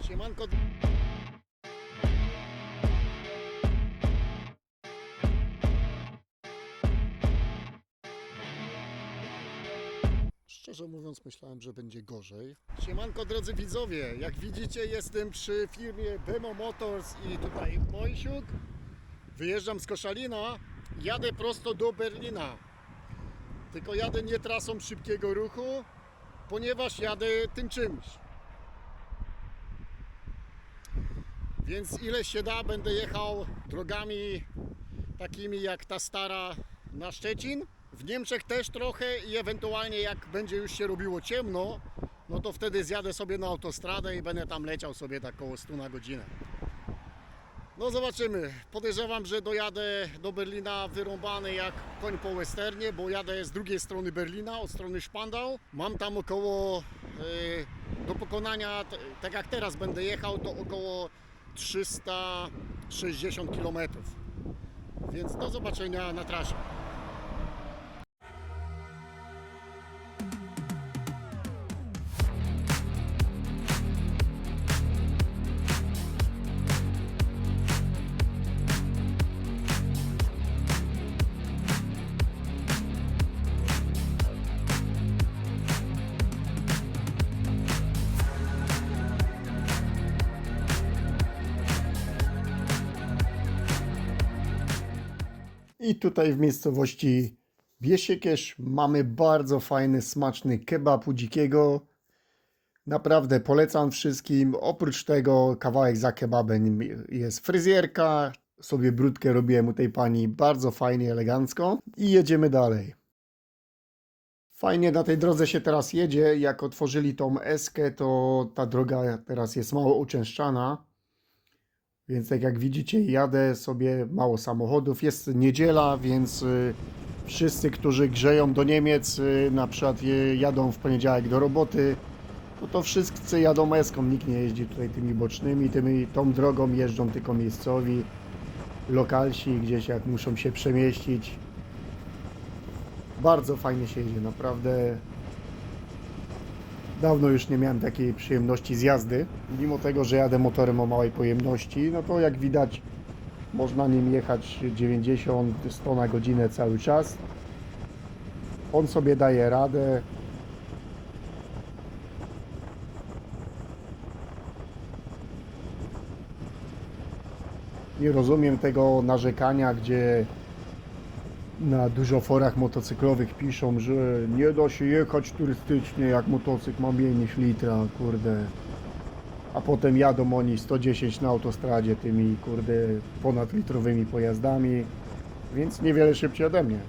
Siemanko. Szczerze mówiąc, myślałem, że będzie gorzej. Siemanko drodzy widzowie, jak widzicie jestem przy firmie Bemo Motors i tutaj Mojsiuk. Wyjeżdżam z Koszalina, jadę prosto do Berlina. Tylko jadę nie trasą szybkiego ruchu, ponieważ jadę tym czymś. Więc ile się da, będę jechał drogami takimi jak ta stara na Szczecin. W Niemczech też trochę i ewentualnie jak będzie już się robiło ciemno, no to wtedy zjadę sobie na autostradę i będę tam leciał sobie tak około 100 na godzinę. No zobaczymy. Podejrzewam, że dojadę do Berlina wyrąbany jak koń po westernie, bo jadę z drugiej strony Berlina, od strony Spandau. Mam tam około, do pokonania, tak jak teraz będę jechał, to około 360 km. Więc do zobaczenia na trasie. I tutaj w miejscowości Biesiekierz mamy bardzo fajny, smaczny kebab u Dzikiego. Naprawdę polecam wszystkim. Oprócz tego kawałek za kebabem jest fryzjerka. Sobie brudkę robiłem u tej pani bardzo fajnie, elegancko. I jedziemy dalej. Fajnie na tej drodze się teraz jedzie. Jak otworzyli tą eskę, to ta droga teraz jest mało uczęszczana. Więc tak jak widzicie, jadę sobie, mało samochodów. Jest niedziela, więc wszyscy, którzy grzeją do Niemiec, na przykład jadą w poniedziałek do roboty, no to wszyscy jadą eską. Nikt nie jeździ tutaj tymi bocznymi, tą drogą jeżdżą tylko miejscowi, lokalsi gdzieś jak muszą się przemieścić. Bardzo fajnie się jedzie, naprawdę. Dawno już nie miałem takiej przyjemności z jazdy. Mimo tego, że jadę motorem o małej pojemności, no to jak widać można nim jechać 90-100 na godzinę cały czas. On sobie daje radę. Nie rozumiem tego narzekania, gdzie na dużo forach motocyklowych piszą, że nie da się jechać turystycznie, jak motocykl ma mniej niż litra, kurde. A potem jadą oni 110 na autostradzie tymi, kurde, ponadlitrowymi pojazdami, więc niewiele szybciej ode mnie.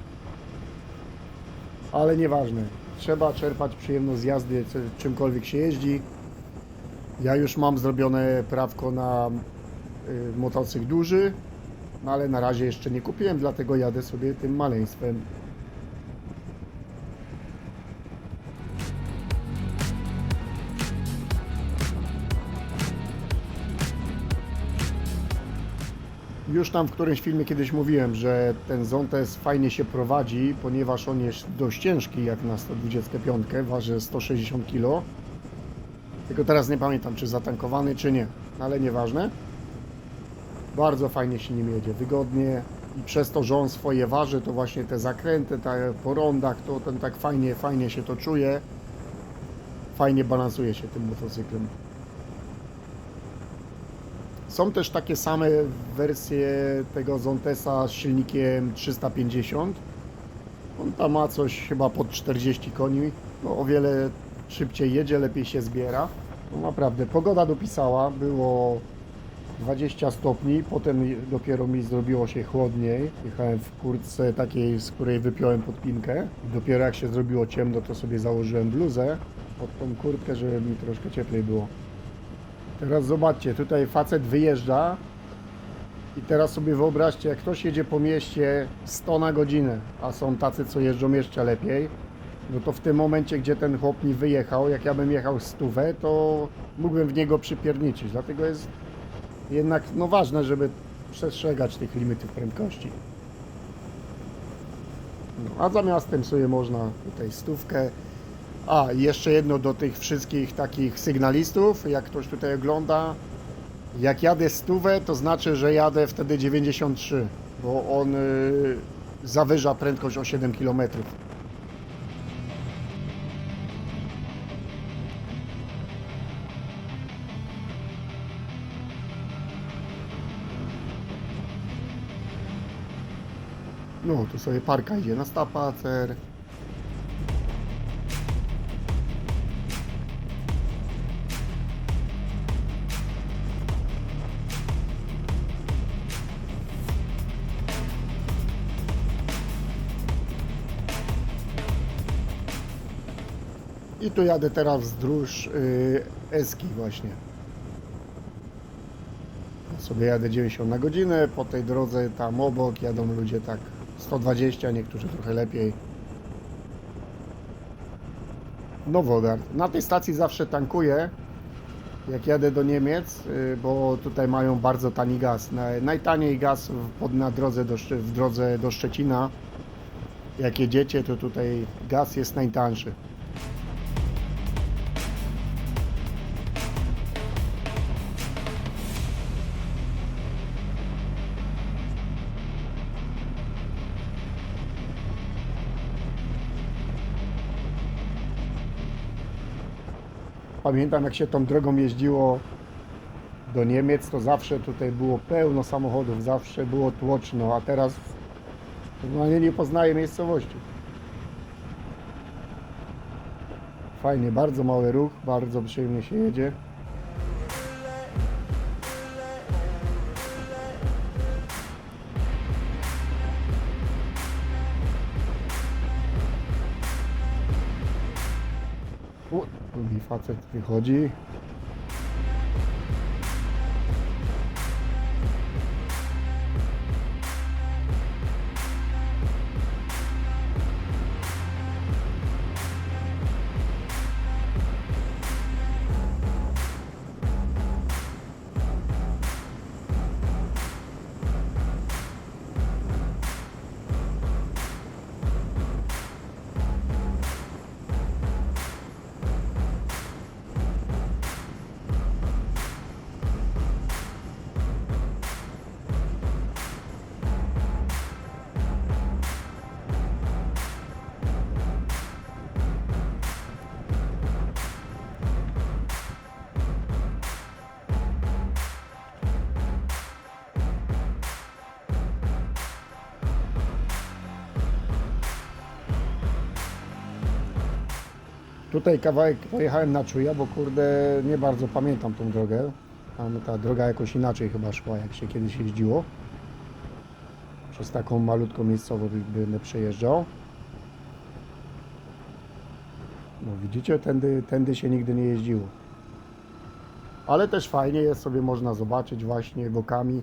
Ale nieważne, trzeba czerpać przyjemność z jazdy, czymkolwiek się jeździ. Ja już mam zrobione prawko na motocykl duży. No ale na razie jeszcze nie kupiłem, dlatego jadę sobie tym maleństwem. Już tam w którymś filmie kiedyś mówiłem, że ten Zontes fajnie się prowadzi, ponieważ on jest dość ciężki jak na 125, waży 160 kg. Tylko teraz nie pamiętam, czy zatankowany, czy nie, ale nieważne. Bardzo fajnie się nim jedzie, wygodnie i przez to, że on swoje waży, to właśnie te zakręty, po rondach, to ten tak fajnie się to czuje. Fajnie balansuje się tym motocyklem. Są też takie same wersje tego Zontesa z silnikiem 350. On tam ma coś chyba pod 40 koni. No, o wiele szybciej jedzie, lepiej się zbiera. No naprawdę, pogoda dopisała, było 20 stopni, potem dopiero mi zrobiło się chłodniej. Jechałem w kurtce takiej, z której wypiąłem podpinkę. I dopiero jak się zrobiło ciemno, to sobie założyłem bluzę pod tą kurtkę, żeby mi troszkę cieplej było. Teraz zobaczcie, tutaj facet wyjeżdża i teraz sobie wyobraźcie, jak ktoś jedzie po mieście 100 na godzinę, a są tacy, co jeżdżą jeszcze lepiej, no to w tym momencie, gdzie ten chłop mi wyjechał, jak ja bym jechał 100, to mógłbym w niego przypierniczyć. Dlatego jest jednak no ważne, żeby przestrzegać tych limitów prędkości. No, a za miastem sobie można tutaj 100, A, i jeszcze jedno do tych wszystkich takich sygnalistów, jak ktoś tutaj ogląda. Jak jadę 100, to znaczy, że jadę wtedy 93, bo on zawyża prędkość o 7 km. No, tu sobie parka idzie na spacer. I tu jadę teraz wzdłuż Eski właśnie. Ja sobie jadę 90 na godzinę, po tej drodze tam obok jadą ludzie tak 120, niektórzy trochę lepiej. Nowogard. Na tej stacji zawsze tankuję, jak jadę do Niemiec, bo tutaj mają bardzo tani gaz. Najtaniej gaz na drodze w drodze do Szczecina. Jak jedziecie, to tutaj gaz jest najtańszy. Pamiętam, jak się tą drogą jeździło do Niemiec, to zawsze tutaj było pełno samochodów, zawsze było tłoczno, a teraz normalnie nie poznaję miejscowości. Fajnie, bardzo mały ruch, bardzo przyjemnie się jedzie. Drugi facet wychodzi. Tutaj kawałek pojechałem na czuja, bo kurde nie bardzo pamiętam tą drogę. Tam ta droga jakoś inaczej chyba szła, jak się kiedyś jeździło. Przez taką malutką miejscowość będę przejeżdżał. No widzicie, tędy się nigdy nie jeździło. Ale też fajnie jest, sobie można zobaczyć właśnie bokami.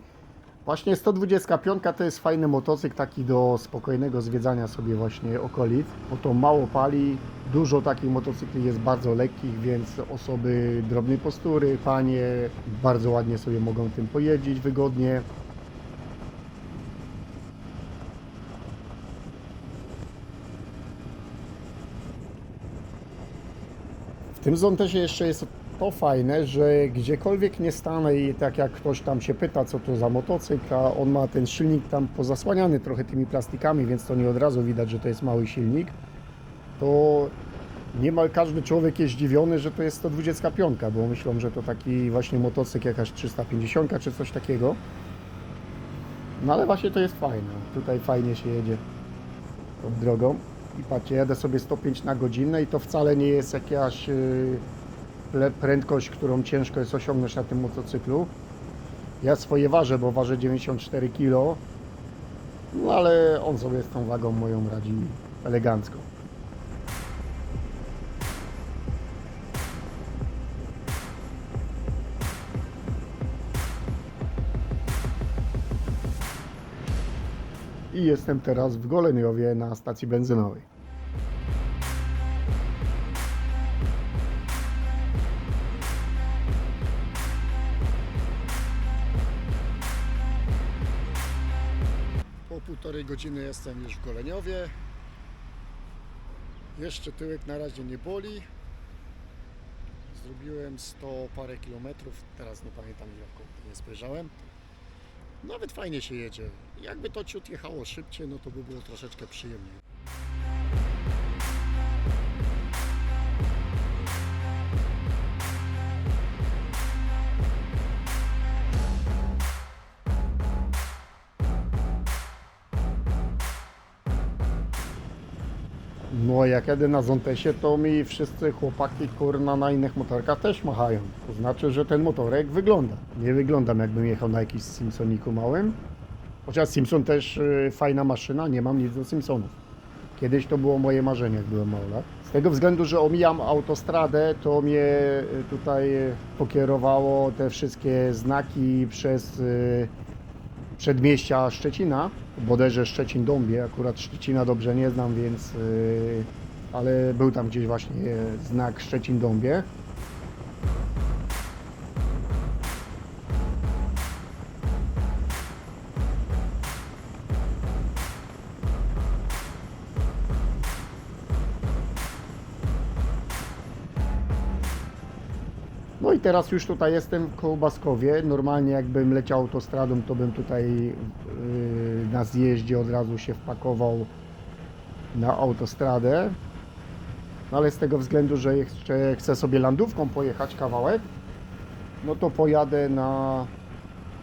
Właśnie 125 to jest fajny motocykl taki do spokojnego zwiedzania sobie właśnie okolic, bo to mało pali, dużo takich motocykli jest bardzo lekkich, więc osoby drobnej postury, panie bardzo ładnie sobie mogą tym pojeździć wygodnie. W tym Zontesie jeszcze jest to fajne, że gdziekolwiek nie stanę i tak jak ktoś tam się pyta, co to za motocykl, a on ma ten silnik tam pozasłaniany trochę tymi plastikami, więc to nie od razu widać, że to jest mały silnik, to niemal każdy człowiek jest zdziwiony, że to jest 125, bo myślą, że to taki właśnie motocykl, jakaś 350 czy coś takiego. No ale właśnie to jest fajne, tutaj fajnie się jedzie tą drogą. I patrzcie, jadę sobie 105 na godzinę i to wcale nie jest jakaś prędkość, którą ciężko jest osiągnąć na tym motocyklu. Ja swoje ważę, bo ważę 94 kg, no ale on sobie z tą wagą moją radzi elegancko. I jestem teraz w Goleniowie na stacji benzynowej. Po półtorej godziny jestem już w Goleniowie. Jeszcze tyłek na razie nie boli. Zrobiłem 100 parę kilometrów, teraz nie pamiętam ile, nie spojrzałem. Nawet fajnie się jedzie. Jakby to ciut jechało szybciej, no to by było troszeczkę przyjemniej. No jak jadę na Zontesie, to mi wszyscy chłopaki kurna na innych motorkach też machają. To znaczy, że ten motorek wygląda. Nie wyglądam jakbym jechał na jakimś Simpsoniku małym. Chociaż Simpson też fajna maszyna, nie mam nic do Simpsonów. Kiedyś to było moje marzenie, jak byłem mały. Z tego względu, że omijam autostradę, to mnie tutaj pokierowało te wszystkie znaki przez przedmieścia Szczecina, bodajże Szczecin-Dąbie, akurat Szczecina dobrze nie znam, więc ale był tam gdzieś właśnie znak Szczecin-Dąbie. No i teraz już tutaj jestem w Kołbaskowie. Normalnie jakbym leciał autostradą, to bym tutaj na zjeździe od razu się wpakował na autostradę. No ale z tego względu, że jeszcze chcę sobie landówką pojechać kawałek, no to pojadę na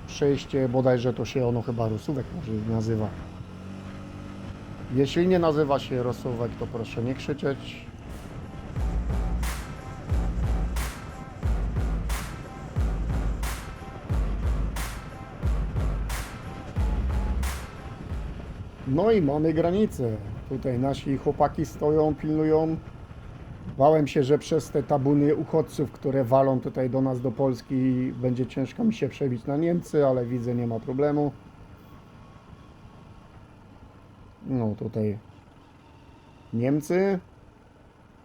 przejście, bodajże to się ono chyba Rosówek może nazywa. Jeśli nie nazywa się Rosówek, to proszę nie krzyczeć. No i mamy granicę. Tutaj nasi chłopaki stoją, pilnują. Bałem się, że przez te tabuny uchodźców, które walą tutaj do nas, do Polski, będzie ciężko mi się przebić na Niemcy, ale widzę, nie ma problemu. No tutaj Niemcy,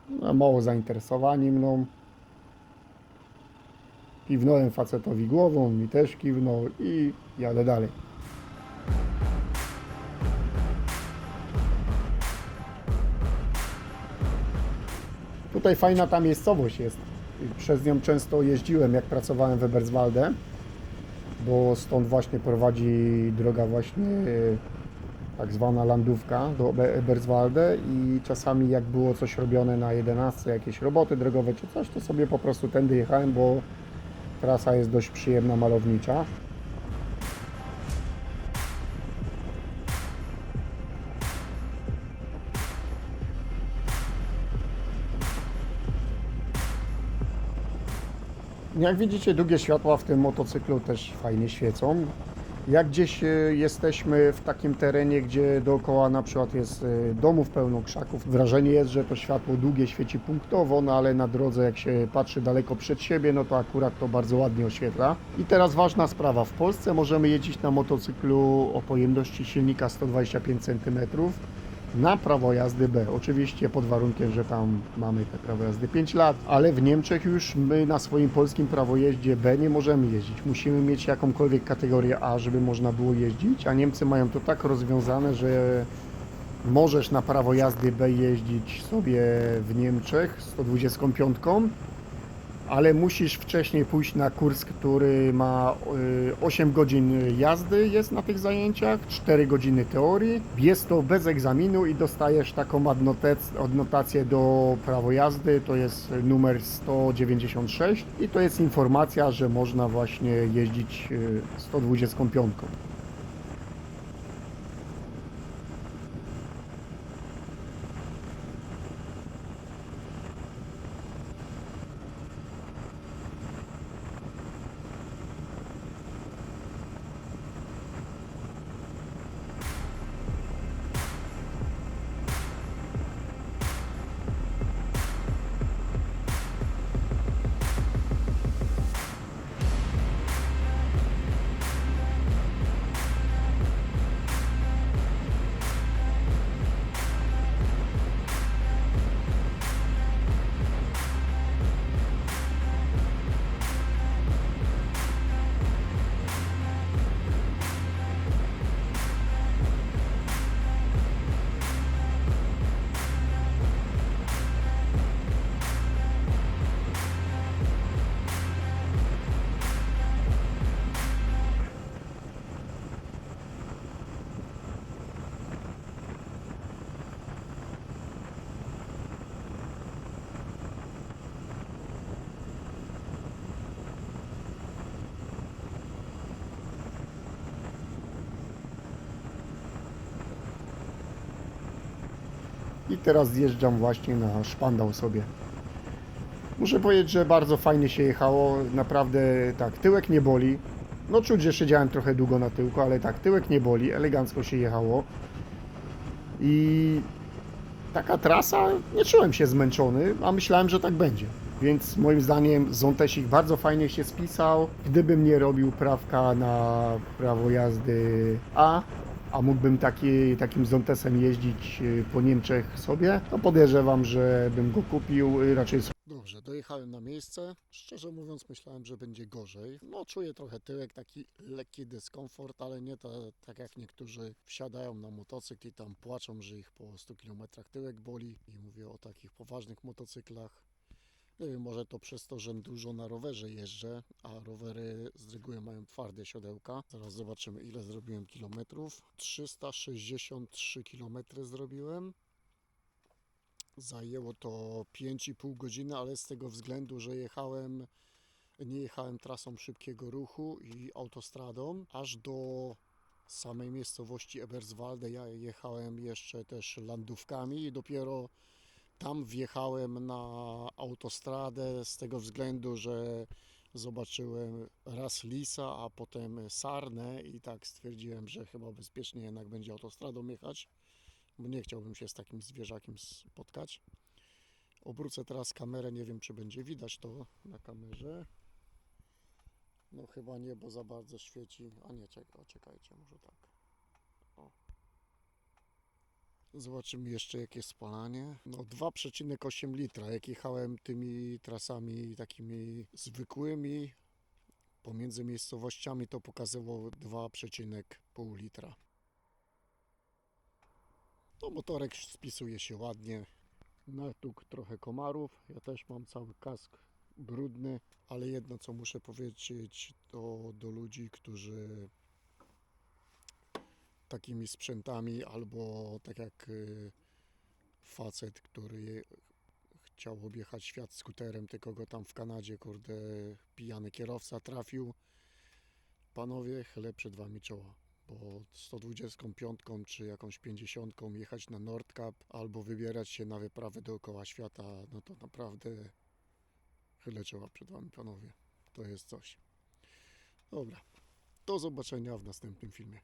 no, mało zainteresowani mną. Kiwnąłem facetowi głową, mi też kiwnął i jadę dalej. Tutaj fajna ta miejscowość jest. Przez nią często jeździłem, jak pracowałem w Eberswalde, bo stąd właśnie prowadzi droga właśnie tak zwana landówka do Eberswalde i czasami jak było coś robione na 11, jakieś roboty drogowe czy coś, to sobie po prostu tędy jechałem, bo trasa jest dość przyjemna, malownicza. Jak widzicie, długie światła w tym motocyklu też fajnie świecą. Jak gdzieś jesteśmy w takim terenie, gdzie dookoła na przykład jest domów pełno krzaków, wrażenie jest, że to światło długie świeci punktowo, no ale na drodze jak się patrzy daleko przed siebie, no to akurat to bardzo ładnie oświetla. I teraz ważna sprawa, w Polsce możemy jeździć na motocyklu o pojemności silnika 125 cm na prawo jazdy B. Oczywiście pod warunkiem, że tam mamy te prawo jazdy 5 lat, ale w Niemczech już my na swoim polskim prawojeździe B nie możemy jeździć. Musimy mieć jakąkolwiek kategorię A, żeby można było jeździć, a Niemcy mają to tak rozwiązane, że możesz na prawo jazdy B jeździć sobie w Niemczech 125, ale musisz wcześniej pójść na kurs, który ma 8 godzin jazdy jest na tych zajęciach, 4 godziny teorii. Jest to bez egzaminu i dostajesz taką adnotację do prawo jazdy, to jest numer 196 i to jest informacja, że można właśnie jeździć 125. i teraz zjeżdżam właśnie na szpandał sobie. Muszę powiedzieć, że bardzo fajnie się jechało, naprawdę tak, tyłek nie boli. No czuć, że siedziałem trochę długo na tyłku, ale tak, tyłek nie boli, elegancko się jechało. I taka trasa, nie czułem się zmęczony, a myślałem, że tak będzie. Więc moim zdaniem Zontesik bardzo fajnie się spisał. Gdybym nie robił prawka na prawo jazdy a mógłbym takim Zontesem jeździć po Niemczech sobie, to podejrzewam, że bym go kupił raczej. Dobrze, dojechałem na miejsce. Szczerze mówiąc, myślałem, że będzie gorzej. No, czuję trochę tyłek, taki lekki dyskomfort, ale nie tak jak niektórzy wsiadają na motocykl i tam płaczą, że ich po 100 km tyłek boli. I mówię o takich poważnych motocyklach. Nie wiem, może to przez to, że dużo na rowerze jeżdżę, a rowery z reguły mają twarde siodełka. Zaraz zobaczymy, ile zrobiłem kilometrów. 363 km zrobiłem. Zajęło to 5,5 godziny, ale z tego względu, że nie jechałem trasą szybkiego ruchu i autostradą, aż do samej miejscowości Eberswalde. Ja jechałem jeszcze też landówkami i dopiero tam wjechałem na autostradę z tego względu, że zobaczyłem raz lisa, a potem sarnę i tak stwierdziłem, że chyba bezpiecznie jednak będzie autostradą jechać, bo nie chciałbym się z takim zwierzakiem spotkać. Obrócę teraz kamerę, nie wiem czy będzie widać to na kamerze. No chyba nie, bo za bardzo świeci. A nie, czekajcie, może tak. O. Zobaczymy jeszcze jakie spalanie. No 2,8 litra. Jak jechałem tymi trasami takimi zwykłymi pomiędzy miejscowościami, to pokazywało 2,5 litra. No motorek spisuje się ładnie. Natłuk trochę komarów. Ja też mam cały kask brudny, ale jedno co muszę powiedzieć to do ludzi, którzy takimi sprzętami albo tak jak facet, który chciał objechać świat skuterem, tylko go tam w Kanadzie, kurde, pijany kierowca trafił. Panowie, chleb przed wami czoła, bo 125 czy jakąś 50 jechać na Nordkap albo wybierać się na wyprawę dookoła świata, no to naprawdę chylę czoła przed wami, panowie. To jest coś. Dobra, do zobaczenia w następnym filmie.